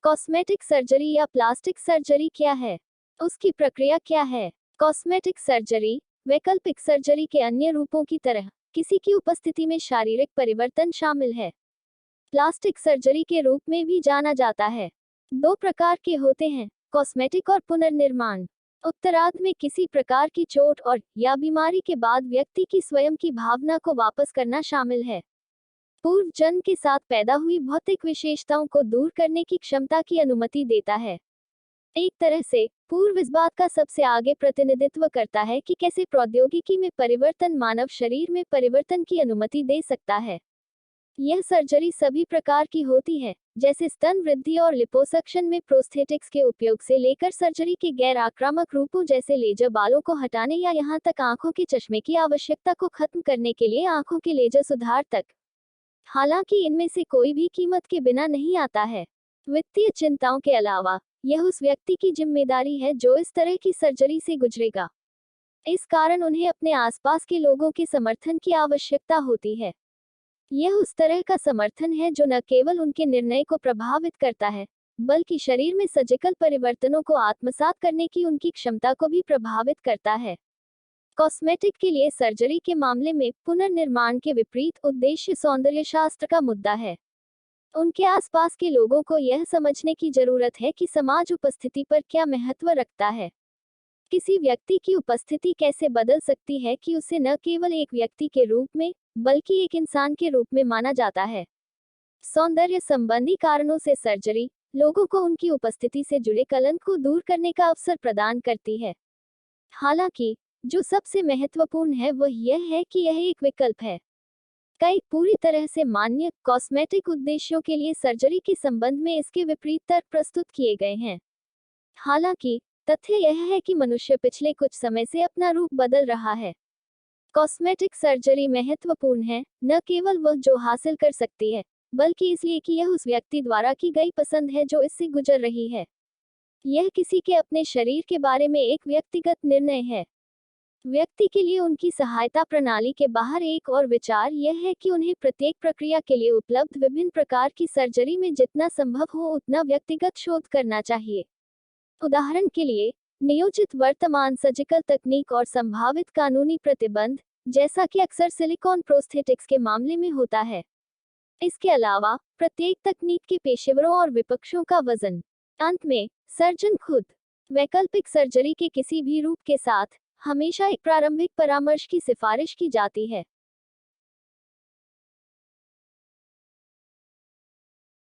Cosmetic surgery या plastic surgery क्या है? उसकी प्रक्रिया क्या है? कॉस्मेटिक सर्जरी वैकल्पिक सर्जरी के अन्य रूपों की तरह किसी की उपस्थिति में शारीरिक परिवर्तन शामिल है। प्लास्टिक सर्जरी के रूप में भी जाना जाता है। दो प्रकार के होते हैं, कॉस्मेटिक और पुनर्निर्माण। उत्तरार्ध में किसी प्रकार की चोट और या बीमारी के बाद व्यक्ति की स्वयं की भावना को वापस करना शामिल है। पूर्व जन्म के साथ पैदा हुई भौतिक विशेषताओं को दूर करने की क्षमता की अनुमति देता है। एक तरह से पूर्व इस बात का सबसे आगे प्रतिनिधित्व करता है कि कैसे प्रौद्योगिकी में परिवर्तन मानव शरीर में परिवर्तन की अनुमति दे सकता है। यह सर्जरी सभी प्रकार की होती है, जैसे स्तन वृद्धि और लिपोसक्शन में प्रोस्थेटिक्स के उपयोग से लेकर सर्जरी के गैर आक्रामक रूपों जैसे लेजर बालों को हटाने या यहां तक आंखों के चश्मे की आवश्यकता को खत्म करने के लिए आंखों के लेजर सुधार तक। हालांकि इनमें से कोई भी कीमत के बिना नहीं आता है। वित्तीय चिंताओं के अलावा यह उस व्यक्ति की जिम्मेदारी है जो इस तरह की सर्जरी से गुजरेगा। इस कारण उन्हें अपने आसपास के लोगों के समर्थन की आवश्यकता होती है। यह उस तरह का समर्थन है जो न केवल उनके निर्णय को प्रभावित करता है, बल्कि शरीर में सर्जिकल परिवर्तनों को आत्मसात करने की उनकी क्षमता को भी प्रभावित करता है। कॉस्मेटिक के लिए सर्जरी के मामले में पुनर्निर्माण के विपरीत उद्देश्य सौंदर्यशास्त्र का मुद्दा है। उनके आसपास के लोगों को यह समझने की जरूरत है कि समाज उपस्थिति पर क्या महत्व रखता है। किसी व्यक्ति की उपस्थिति कैसे बदल सकती है कि उसे न केवल एक व्यक्ति के रूप में, बल्कि एक इंसान के रूप में माना जाता है। सौंदर्य संबंधी कारणों से सर्जरी लोगों को उनकी उपस्थिति से जुड़े कलंक को दूर करने का अवसर प्रदान करती है। हालांकि जो सबसे महत्वपूर्ण है वह यह है कि यह एक विकल्प है। कई पूरी तरह से मान्य कॉस्मेटिक उद्देश्यों के लिए सर्जरी के संबंध में इसके विपरीत तर्क प्रस्तुत किए गए हैं। हालांकि तथ्य यह है कि मनुष्य पिछले कुछ समय से अपना रूप बदल रहा है। कॉस्मेटिक सर्जरी महत्वपूर्ण है, न केवल वह जो हासिल कर सकती है, बल्कि इसलिए कि यह उस व्यक्ति द्वारा की गई पसंद है जो इससे गुजर रही है। यह किसी के अपने शरीर के बारे में एक व्यक्तिगत निर्णय है। व्यक्ति के लिए उनकी सहायता प्रणाली के बाहर एक और विचार यह है कि उन्हें प्रत्येक प्रक्रिया के लिए उपलब्ध विभिन्न प्रकार की सर्जरी में जितना संभव हो उतना व्यक्तिगत शोध करना चाहिए। उदाहरण के लिए, नियोजित वर्तमान सर्जिकल तकनीक और संभावित कानूनी प्रतिबंध, जैसा कि अक्सर सिलिकॉन प्रोस्थेटिक्स के मामले में होता है। इसके अलावा प्रत्येक तकनीक के पेशेवरों और विपक्षों का वजन। अंत में, सर्जन खुद। वैकल्पिक सर्जरी के किसी भी रूप के साथ हमेशा एक प्रारंभिक परामर्श की सिफारिश की जाती है।